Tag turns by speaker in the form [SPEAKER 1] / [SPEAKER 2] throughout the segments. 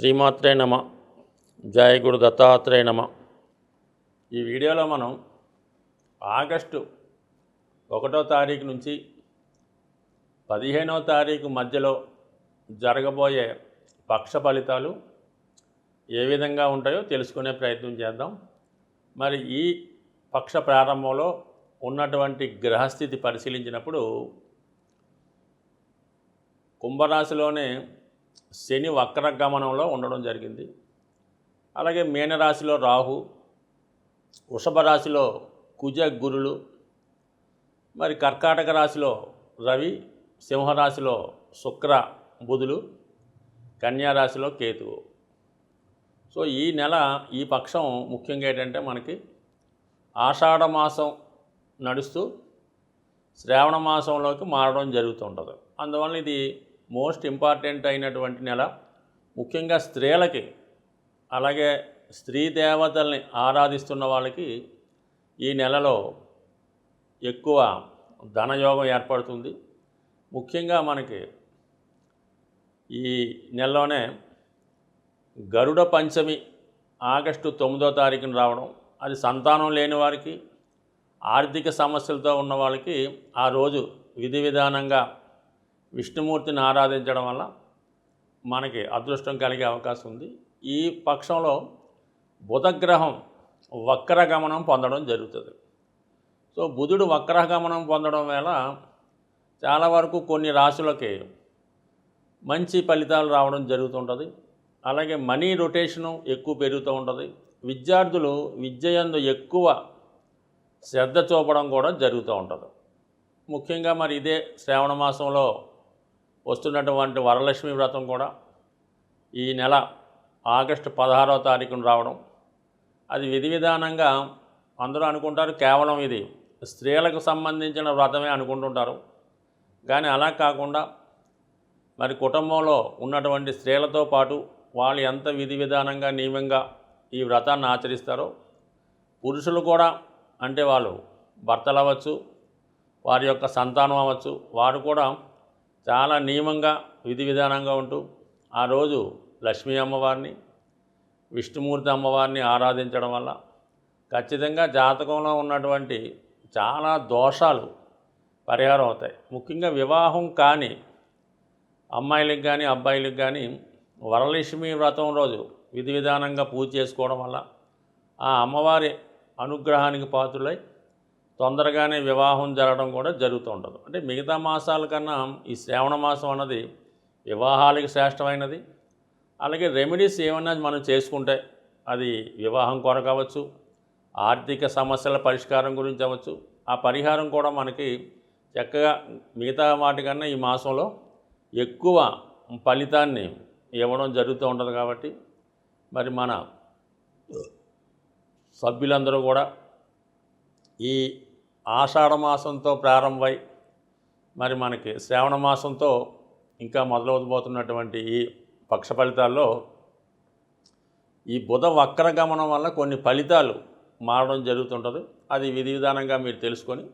[SPEAKER 1] శ్రీమాత్రే నమ. జయ గురు దత్తాత్రేయ నమ. ఈ వీడియోలో మనం ఆగస్టు 1వ తారీఖు నుంచి 15వ తారీఖు మధ్యలో జరగబోయే పక్ష ఫలితాలు ఏ విధంగా ఉంటాయో తెలుసుకునే ప్రయత్నం చేద్దాం. మరి ఈ పక్ష ప్రారంభంలో ఉన్నటువంటి గ్రహస్థితి పరిశీలించినప్పుడు కుంభరాశిలోనే శని వక్రగమనంలో ఉండడం జరిగింది. అలాగే మీనరాశిలో రాహు, వృషభ రాశిలో కుజ గురులు, మరి కర్కాటక రాశిలో రవి, సింహరాశిలో శుక్ర బుధులు, కన్యా రాశిలో కేతువు. సో ఈ నెల ఈ పక్షం ముఖ్యంగా ఏంటంటే మనకి ఆషాఢ మాసం నడుస్తూ శ్రావణ మాసంలోకి మారడం జరుగుతుంటుంది. అందువల్ల ఇది మోస్ట్ ఇంపార్టెంట్ అయినటువంటి నెల. ముఖ్యంగా స్త్రీలకి, అలాగే స్త్రీ దేవతల్ని ఆరాధిస్తున్న వాళ్ళకి ఈ నెలలో ఎక్కువ ధనయోగం ఏర్పడుతుంది. ముఖ్యంగా మనకి ఈ నెలలోనే గరుడ పంచమి ఆగస్టు 9వ తారీఖున రావడం, అది సంతానం లేని వారికి, ఆర్థిక సమస్యలతో ఉన్న వాళ్ళకి ఆ రోజు విధి విధానంగా విష్ణుమూర్తిని ఆరాధించడం వల్ల మనకి అదృష్టం కలిగే అవకాశం ఉంది. ఈ పక్షంలో బుధగ్రహం వక్రగమనం పొందడం జరుగుతుంది. సో బుధుడు వక్రగమనం పొందడం వల్ల చాలా వరకు కొన్ని రాశులకి మంచి ఫలితాలు రావడం జరుగుతుంటుంది. అలాగే మనీ రొటేషను ఎక్కువ పెరుగుతూ ఉంటుంది. విద్యార్థులు విద్యయందు ఎక్కువ శ్రద్ధ చూపడం కూడా జరుగుతూ ఉంటుంది. ముఖ్యంగా మరి ఇదే శ్రావణ మాసంలో వస్తున్నటువంటి వరలక్ష్మి వ్రతం కూడా ఈ నెల ఆగస్టు 16వ తారీఖున రావడం, అది విధి విధానంగా అందరూ అనుకుంటారు కేవలం ఇది స్త్రీలకు సంబంధించిన వ్రతమే అనుకుంటుంటారు. కానీ అలా కాకుండా మరి కుటుంబంలో ఉన్నటువంటి స్త్రీలతో పాటు వాళ్ళు ఎంత విధి విధానంగా నియమంగా ఈ వ్రతాన్ని ఆచరిస్తారో పురుషులు కూడా, అంటే వాళ్ళు భర్తలు అవ్వచ్చు, వారి యొక్క సంతానం అవ్వచ్చు, వారు కూడా చాలా నియమంగా విధి విధానంగా ఉంటూ ఆ రోజు లక్ష్మీ అమ్మవారిని, విష్ణుమూర్తి అమ్మవారిని ఆరాధించడం వల్ల ఖచ్చితంగా జాతకంలో ఉన్నటువంటి చాలా దోషాలు పరిహారం అవుతాయి. ముఖ్యంగా వివాహం కాని అమ్మాయిలకు కానీ అబ్బాయిలకు కానీ వరలక్ష్మి వ్రతం రోజు విధి విధానంగా పూజ చేసుకోవడం వల్ల ఆ అమ్మవారి అనుగ్రహానికి పాత్రులై తొందరగానే వివాహం జరగడం కూడా జరుగుతూ ఉంటుంది. అంటే మిగతా మాసాల కన్నా ఈ శ్రావణ మాసం అన్నది వివాహాలకి శ్రేష్టమైనది. అలాగే రెమెడీస్ ఏమన్నా మనం చేసుకుంటే అది వివాహం కొరకు అవ్వచ్చు, ఆర్థిక సమస్యల పరిష్కారం గురించి అవ్వచ్చు, ఆ పరిహారం కూడా మనకి చక్కగా మిగతా వాటికన్నా ఈ మాసంలో ఎక్కువ ఫలితాన్ని ఇవ్వడం జరుగుతూ ఉంటుంది. కాబట్టి మరి మన సభ్యులందరూ కూడా ఈ ఆషాఢ మాసంతో ప్రారంభమై మరి మనకి శ్రావణ మాసంతో ఇంకా మొదలవబోతున్నటువంటి ఈ పక్ష ఫలితాల్లో ఈ బుధ వక్రగమనం వల్ల కొన్ని ఫలితాలు మారడం జరుగుతుంటుంది. అది విధి విధానంగా మీరు తెలుసుకొని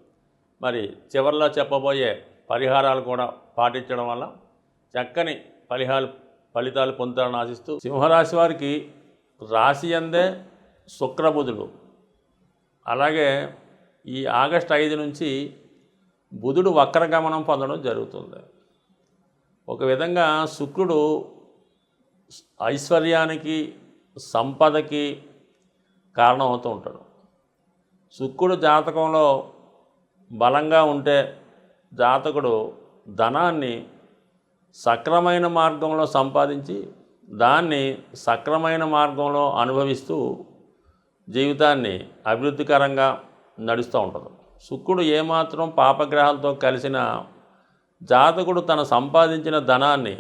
[SPEAKER 1] మరి చివరిలో చెప్పబోయే పరిహారాలు కూడా పాటించడం వల్ల చక్కని ఫలితాలు పొందుతారని ఆశిస్తూ, సింహరాశి వారికి రాశి అందే శుక్రబుధులు, అలాగే ఈ ఆగస్టు 5 నుంచి బుధుడు వక్రగమనం పొందడం జరుగుతుంది. ఒక విధంగా శుక్రుడు ఐశ్వర్యానికి, సంపదకి కారణం అవుతూ ఉంటాడు. శుక్రుడు జాతకంలో బలంగా ఉంటే జాతకుడు ధనాన్ని సక్రమైన మార్గంలో సంపాదించి దాన్ని సక్రమైన మార్గంలో అనుభవిస్తూ జీవితాన్ని అభివృద్ధికరంగా నడుస్తూ ఉంటుంది. శుక్రుడు ఏమాత్రం పాపగ్రహాలతో కలిసిన జాతకుడు తన సంపాదించిన ధనాన్ని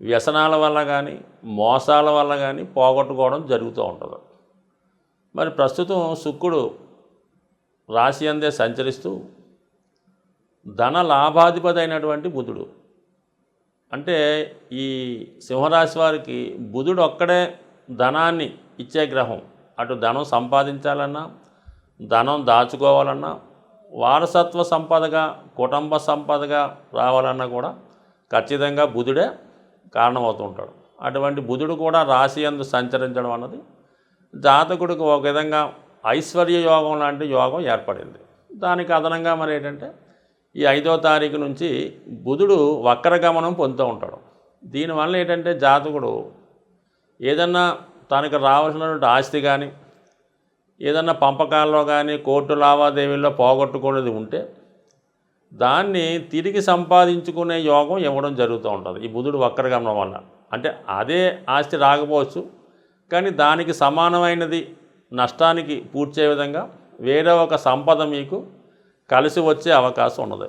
[SPEAKER 1] వ్యసనాల వల్ల కానీ మోసాల వల్ల కానీ పోగొట్టుకోవడం జరుగుతూ ఉంటుంది. మరి ప్రస్తుతం శుక్రుడు రాశి అందే సంచరిస్తూ ధన లాభాధిపతి అయినటువంటి బుధుడు, అంటే ఈ సింహరాశి వారికి బుధుడు ఒక్కడే ధనాన్ని ఇచ్చే గ్రహం. అటు ధనం సంపాదించాలన్నా, ధనం దాచుకోవాలన్నా, వారసత్వ సంపదగా, కుటుంబ సంపదగా రావాలన్నా కూడా ఖచ్చితంగా బుధుడే కారణమవుతూ ఉంటాడు. అటువంటి బుధుడు కూడా రాశి యందు సంచరించడం అన్నది జాతకుడికి ఒక విధంగా ఐశ్వర్య యోగం లాంటి యోగం ఏర్పడింది. దానికి అదనంగా మరి ఏంటంటే ఈ 5వ తారీఖు నుంచి బుధుడు వక్రగమనం పొందుతూ ఉంటాడు. దీనివల్ల ఏంటంటే జాతకుడు ఏదన్నా తనకు రావాల్సినటువంటి ఆస్తి కానీ ఏదన్నా పంపకాల్లో కానీ కోర్టు లావాదేవీల్లో పోగొట్టుకునేది ఉంటే దాన్ని తిరిగి సంపాదించుకునే యోగం ఇవ్వడం జరుగుతూ ఉంటుంది ఈ బుధుడు వక్రగమనం వల్ల. అంటే అదే ఆస్తి రాకపోవచ్చు, కానీ దానికి సమానమైనది నష్టానికి పూడ్చే విధంగా వేరే ఒక సంపద మీకు కలిసి వచ్చే అవకాశం ఉన్నది.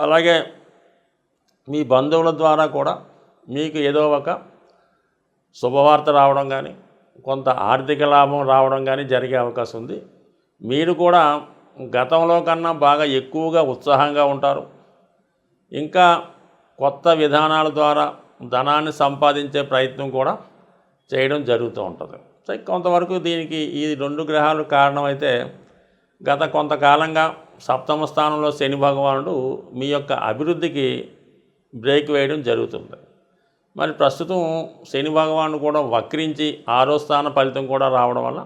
[SPEAKER 1] అలాగే మీ బంధువుల ద్వారా కూడా మీకు ఏదో ఒక శుభవార్త రావడం కానీ కొంత ఆర్థిక లాభం రావడం కానీ జరిగే అవకాశం ఉంది. మీరు కూడా గతంలో కన్నా బాగా ఎక్కువగా ఉత్సాహంగా ఉంటారు. ఇంకా కొత్త విధానాల ద్వారా ధనాన్ని సంపాదించే ప్రయత్నం కూడా చేయడం జరుగుతూ ఉంటుంది. సో కొంతవరకు దీనికి ఈ 2 గ్రహాలు కారణమైతే గత కొంతకాలంగా సప్తమ స్థానంలో శని భగవానుడు మీ యొక్క అభివృద్ధికి బ్రేక్ వేయడం జరుగుతుంది. మరి ప్రస్తుతం శని భగవానుడు కూడా వక్రించి 6వ స్థాన ఫలితం కూడా రావడం వల్ల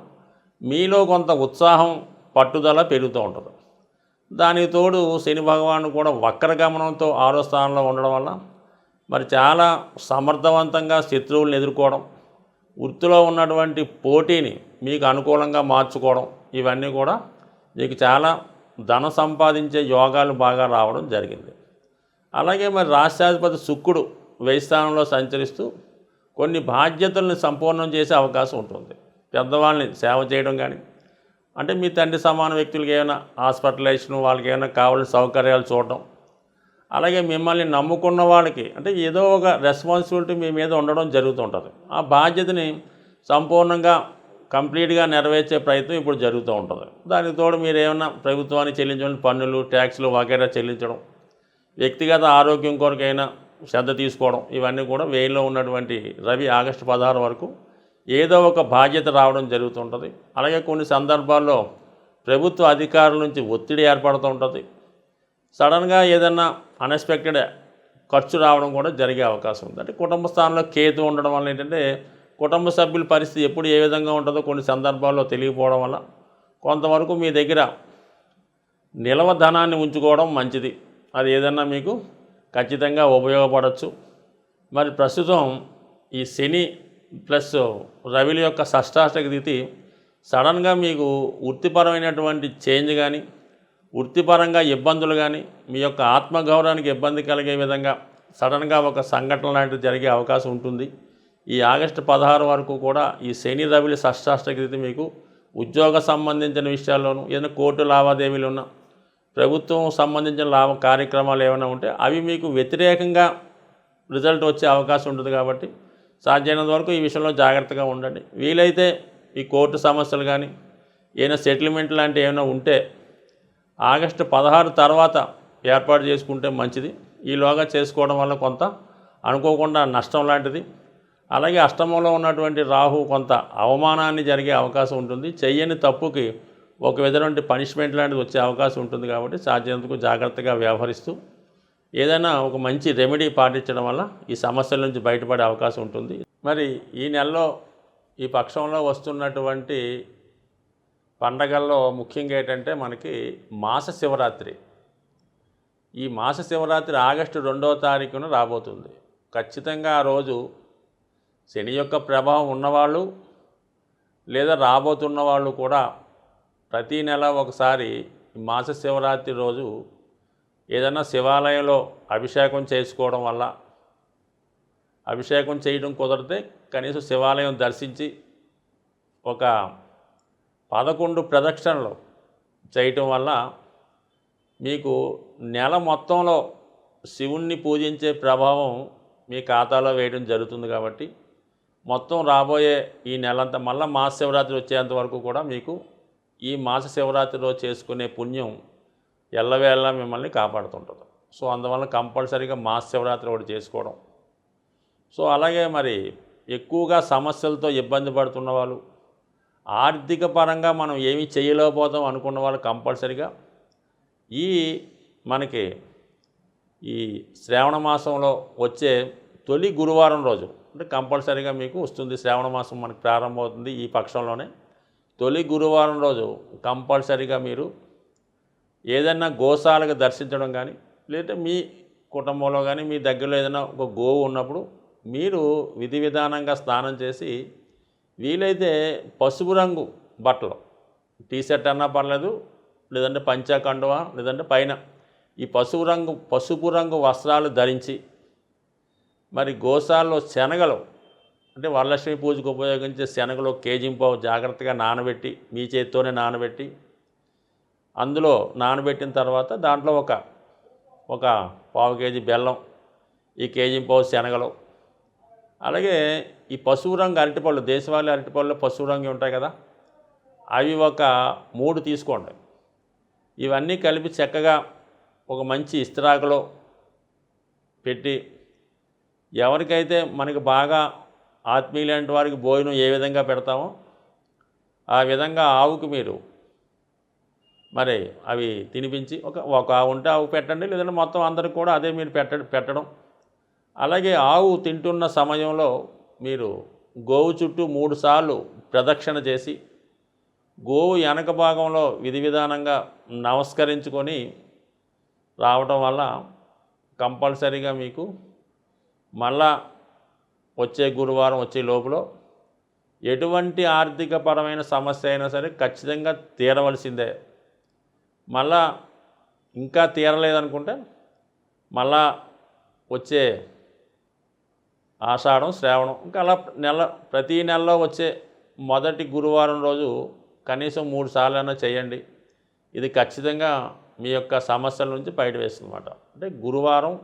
[SPEAKER 1] మీలో కొంత ఉత్సాహం పట్టుదల పెరుగుతూ ఉంటుంది. దానికి తోడు శని భగవానుడు కూడా వక్రగమనంతో 6వ స్థానంలో ఉండడం వల్ల మరి చాలా సమర్థవంతంగా శత్రువులను ఎదుర్కోవడం, వృత్తిలో ఉన్నటువంటి పోటీని మీకు అనుకూలంగా మార్చుకోవడం, ఇవన్నీ కూడా మీకు చాలా ధన సంపాదించే యోగాలు బాగా రావడం జరిగింది. అలాగే మరి రాష్ట్రాధిపతి శుక్రుడు 10వ స్థానంలో సంచరిస్తూ కొన్ని బాధ్యతలను సంపూర్ణం చేసే అవకాశం ఉంటుంది. పెద్దవాళ్ళని సేవ చేయడం కానీ, అంటే మీ తండ్రి సమాన వ్యక్తులకి ఏమైనా హాస్పిటలైజేషన్, వాళ్ళకి ఏమైనా కావాల్సిన సౌకర్యాలు చూడడం, అలాగే మిమ్మల్ని నమ్ముకున్న వాళ్ళకి అంటే ఏదో ఒక రెస్పాన్సిబిలిటీ మీ మీద ఉండడం జరుగుతుంటుంది. ఆ బాధ్యతని సంపూర్ణంగా కంప్లీట్గా నెరవేర్చే ప్రయత్నం ఇప్పుడు జరుగుతూ ఉంటుంది. దానికి తోడు మీరు ఏమైనా ప్రభుత్వానికి చెల్లించడం, పన్నులు, ట్యాక్సులు వగైరా చెల్లించడం, వ్యక్తిగత ఆరోగ్యం కొరకైనా శ్రద్ధ తీసుకోవడం, ఇవన్నీ కూడా వేయిలో ఉన్నటువంటి రవి ఆగస్టు 16 వరకు ఏదో ఒక బాధ్యత రావడం జరుగుతుంటుంది. అలాగే కొన్ని సందర్భాల్లో ప్రభుత్వ అధికారుల నుంచి ఒత్తిడి ఏర్పడుతూ ఉంటుంది. సడన్గా ఏదన్నా అన్ఎక్స్పెక్టెడ్ ఖర్చు రావడం కూడా జరిగే అవకాశం ఉంది. అంటే కుటుంబ స్థానంలో కేతు ఉండడం వల్ల ఏంటంటే కుటుంబ సభ్యుల పరిస్థితి ఎప్పుడు ఏ విధంగా ఉంటుందో కొన్ని సందర్భాల్లో తెలియకపోవడం వల్ల కొంతవరకు మీ దగ్గర నిల్వ ధనాన్ని ఉంచుకోవడం మంచిది. అది ఏదన్నా మీకు ఖచ్చితంగా ఉపయోగపడవచ్చు. మరి ప్రస్తుతం ఈ శని ప్లస్ రవిల యొక్క షష్టాష్టక స్థితి సడన్గా మీకు వృత్తిపరమైనటువంటి చేంజ్ కానీ, వృత్తిపరంగా ఇబ్బందులు కానీ, మీ యొక్క ఆత్మగౌరవానికి ఇబ్బంది కలిగే విధంగా సడన్గా ఒక సంఘటన లాంటిది జరిగే అవకాశం ఉంటుంది. ఈ ఆగస్టు 16 వరకు కూడా ఈ శని రవిల షష్టాష్టక స్థితి మీకు ఉద్యోగ సంబంధించిన విషయాల్లోనూ, ఏదైనా కోర్టు లావాదేవీలు ఉన్నా, ప్రభుత్వం సంబంధించిన కార్యక్రమాలు ఏమైనా ఉంటే అవి మీకు వ్యతిరేకంగా రిజల్ట్ వచ్చే అవకాశం ఉంటుంది. కాబట్టి సాధ్యమైనంత వరకు ఈ విషయంలో జాగ్రత్తగా ఉండండి. వీలైతే ఈ కోర్టు సమస్యలు కానీ ఏమైనా సెటిల్మెంట్ లాంటివి ఏమైనా ఉంటే ఆగస్టు 16 తర్వాత ఏర్పాటు చేసుకుంటే మంచిది. ఈలోగా చేసుకోవడం వల్ల కొంత అనుకోకుండా నష్టం లాంటిది. అలాగే అష్టమంలో ఉన్నటువంటి రాహు కొంత అవమానాన్ని జరిగే అవకాశం ఉంటుంది. చెయ్యని తప్పుకి ఒక విధమైన పనిష్మెంట్ లాంటిది వచ్చే అవకాశం ఉంటుంది. కాబట్టి సాధ్యమైనంతకు జాగ్రత్తగా వ్యవహరిస్తూ ఏదైనా ఒక మంచి రెమెడీ పాటించడం వల్ల ఈ సమస్యల నుంచి బయటపడే అవకాశం ఉంటుంది. మరి ఈ నెలలో ఈ పక్షంలో వస్తున్నటువంటి పండగల్లో ముఖ్యంగా ఏంటంటే మనకి మాస శివరాత్రి. ఈ మాస శివరాత్రి ఆగస్టు 2వ తారీఖున రాబోతుంది. ఖచ్చితంగా ఆ రోజు శని యొక్క ప్రభావం ఉన్నవాళ్ళు లేదా రాబోతున్న వాళ్ళు కూడా ప్రతీ నెల ఒకసారి మాస శివరాత్రి రోజు ఏదైనా శివాలయంలో అభిషేకం చేసుకోవడం వల్ల, అభిషేకం చేయడం కుదిరితే కనీసం శివాలయం దర్శించి ఒక 11 ప్రదక్షిణలు చేయటం వల్ల మీకు నెల మొత్తంలో శివుణ్ణి పూజించే ప్రభావం మీ ఖాతాలో వేయడం జరుగుతుంది. కాబట్టి మొత్తం రాబోయే ఈ నెలంతా మళ్ళీ మాస శివరాత్రి వచ్చేంత వరకు కూడా మీకు ఈ మాస శివరాత్రిలో చేసుకునే పుణ్యం ఎల్లవేళలా మిమ్మల్ని కాపాడుతుంటుంది. సో అందువల్ల కంపల్సరీగా మాస శివరాత్రి ఒకటి చేసుకోవడం. సో అలాగే మరి ఎక్కువగా సమస్యలతో ఇబ్బంది పడుతున్న వాళ్ళు, ఆర్థిక పరంగా మనం ఏమీ చేయలేకపోతాం అనుకున్న వాళ్ళు కంపల్సరీగా మనకి ఈ శ్రావణ మాసంలో వచ్చే తొలి గురువారం రోజు అంటే కంపల్సరీగా మీకు వస్తుంది. శ్రావణ మాసం మనకు ప్రారంభమవుతుంది ఈ పక్షంలోనే. తొలి గురువారం రోజు కంపల్సరీగా మీరు ఏదైనా గోశాలకు దర్శించడం కానీ, లేదంటే మీ కుటుంబంలో కానీ మీ దగ్గరలో ఏదైనా ఒక గోవు ఉన్నప్పుడు మీరు విధి విధానంగా స్నానం చేసి, వీలైతే పసుపు రంగు బట్టలు, టీషర్ట్ అన్నా పర్లేదు, లేదంటే పంచా కండువా, లేదంటే పైన ఈ పసుపు రంగు వస్త్రాలు ధరించి, మరి గోశాలలో శనగలు అంటే వరలక్ష్మి పూజకు ఉపయోగించే శనగలు కేజింపావు జాగ్రత్తగా నానబెట్టి, మీ చేత్తోనే నానబెట్టి, అందులో నానబెట్టిన తర్వాత దాంట్లో ఒక పావు కేజీ బెల్లం, ఈ కేజింపావు శనగలు, అలాగే ఈ పసుపు రంగు అరటిపళ్ళు, దేశవాళీ అరటిపళ్ళు పసుపు రంగు ఉంటాయి కదా, అవి ఒక 3 తీసుకోండి. ఇవన్నీ కలిపి చక్కగా ఒక మంచి ఇస్త్రాకులో పెట్టి, ఎవరికైతే మనకి బాగా ఆత్మీయులంటి వారికి భోజనం ఏ విధంగా పెడతామో ఆ విధంగా ఆవుకు మీరు మరి అవి తినిపించి, ఒక ఆవు ఉంటే ఆవు పెట్టండి, లేదంటే మొత్తం అందరికి కూడా అదే మీరు పెట్టడం. అలాగే ఆవు తింటున్న సమయంలో మీరు గోవు చుట్టూ 3 సార్లు ప్రదక్షిణ చేసి, గోవు వెనక భాగంలో విధి విధానంగా నమస్కరించుకొని రావటం వల్ల కంపల్సరీగా మీకు మళ్ళా వచ్చే గురువారం వచ్చే లోపల ఎటువంటి ఆర్థికపరమైన సమస్య అయినా సరే ఖచ్చితంగా తీరవలసిందే. మళ్ళా ఇంకా తీరలేదనుకుంటే మళ్ళా వచ్చే ఆషాఢం, శ్రావణం, ఇంకా అలా ప్రతీ నెలలో వచ్చే మొదటి గురువారం రోజు కనీసం 3 సార్లైనా చేయండి. ఇది ఖచ్చితంగా మీ యొక్క సమస్యల నుంచి బయట వేస్తుందన్నమాట. అంటే గురువారం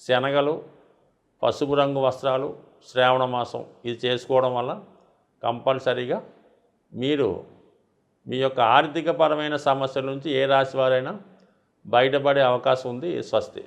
[SPEAKER 1] శనగలు, పసుపు రంగు వస్త్రాలు, శ్రావణ మాసం ఇది చేసుకోవడం వల్ల కంపల్సరీగా మీరు మీ యొక్క ఆర్థికపరమైన సమస్యల నుంచి ఏ రాశి వారైనా బయటపడే అవకాశం ఉంది. స్వస్తి.